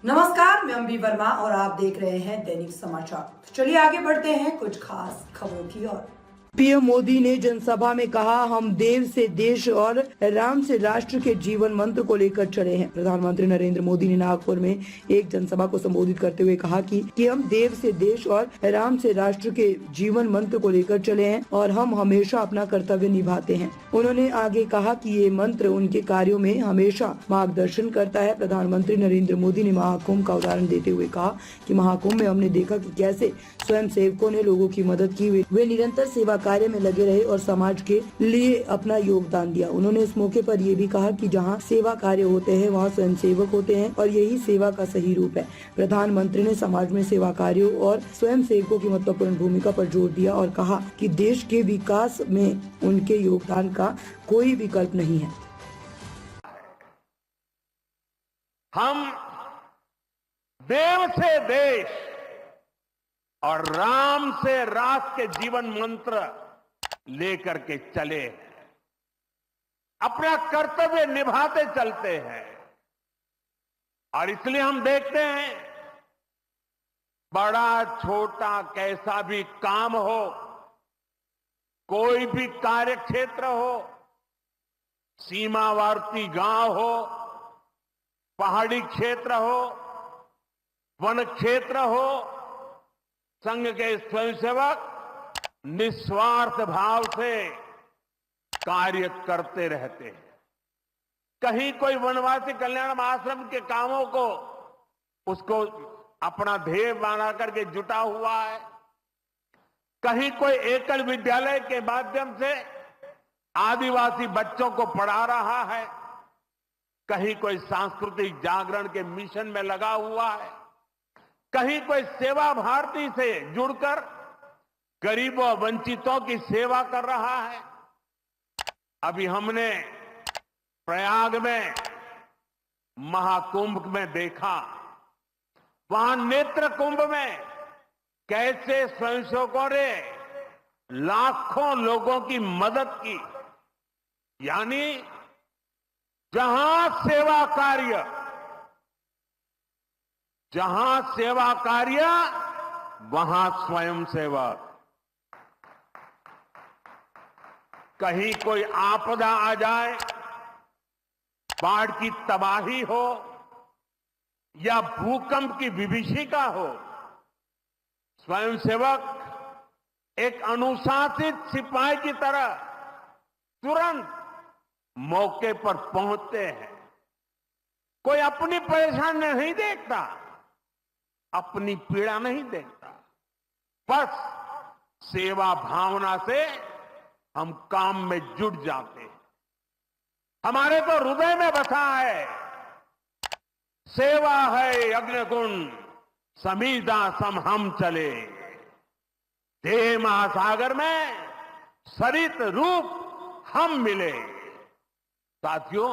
नमस्कार, मैं अम्बी वर्मा और आप देख रहे हैं दैनिक समाचार। तो चलिए आगे बढ़ते हैं कुछ खास खबरों की ओर। पीएम मोदी ने जनसभा में कहा, हम देव से देश और राम से राष्ट्र के जीवन मंत्र को लेकर चले हैं। प्रधानमंत्री नरेंद्र मोदी ने नागपुर में एक जनसभा को संबोधित करते हुए कहा कि हम देव से देश और राम से राष्ट्र के जीवन मंत्र को लेकर चले हैं और हम हमेशा अपना कर्तव्य निभाते हैं। उन्होंने आगे कहा कि ये मंत्र उनके कार्यों में हमेशा मार्गदर्शन करता है। प्रधानमंत्री नरेंद्र मोदी ने महाकुंभ का उदाहरण देते हुए कहा कि महाकुंभ में हमने देखा कि कैसे स्वयं सेवकों ने लोगों की मदद की। वे निरंतर सेवा कार्य में लगे रहे और समाज के लिए अपना योगदान दिया। उन्होंने इस मौके पर यह भी कहा कि जहां सेवा कार्य होते हैं वहां स्वयं सेवक होते हैं और यही सेवा का सही रूप है। प्रधानमंत्री ने समाज में सेवा कार्यों और स्वयं सेवकों की महत्वपूर्ण भूमिका पर जोर दिया और कहा कि देश के विकास में उनके योगदान का कोई विकल्प नहीं है। हम देव से देश और राम से राष्ट्र के जीवन मंत्र लेकर के चले हैं, अपना कर्तव्य निभाते चलते हैं। और इसलिए हम देखते हैं, बड़ा छोटा कैसा भी काम हो, कोई भी कार्य क्षेत्र हो, सीमावर्ती गांव हो, पहाड़ी क्षेत्र हो, वन क्षेत्र हो, संघ के स्वयंसेवक निस्वार्थ भाव से कार्य करते रहते हैं। कहीं कोई वनवासी कल्याण आश्रम के कामों को उसको अपना ध्येय बना करके जुटा हुआ है, कहीं कोई एकल विद्यालय के माध्यम से आदिवासी बच्चों को पढ़ा रहा है, कहीं कोई सांस्कृतिक जागरण के मिशन में लगा हुआ है, कहीं कोई सेवा भारती से जुड़कर गरीबों वंचितों की सेवा कर रहा है। अभी हमने प्रयाग में महाकुंभ में देखा, वहां नेत्र कुंभ में कैसे स्वयंसेवकों ने लाखों लोगों की मदद की। यानी जहां सेवा कार्य वहां स्वयं सेवक। कहीं कोई आपदा आ जाए, बाढ़ की तबाही हो या भूकंप की विभीषिका हो, स्वयंसेवक एक अनुशासित सिपाही की तरह तुरंत मौके पर पहुंचते हैं। कोई अपनी परेशानी नहीं देखता, अपनी पीड़ा नहीं देखता, बस सेवा भावना से हम काम में जुट जाते हैं। हमारे तो हृदय में बसा है, सेवा है अग्निकुंड समीधा सम हम चले, देह महासागर में सरित रूप हम मिले। साथियों,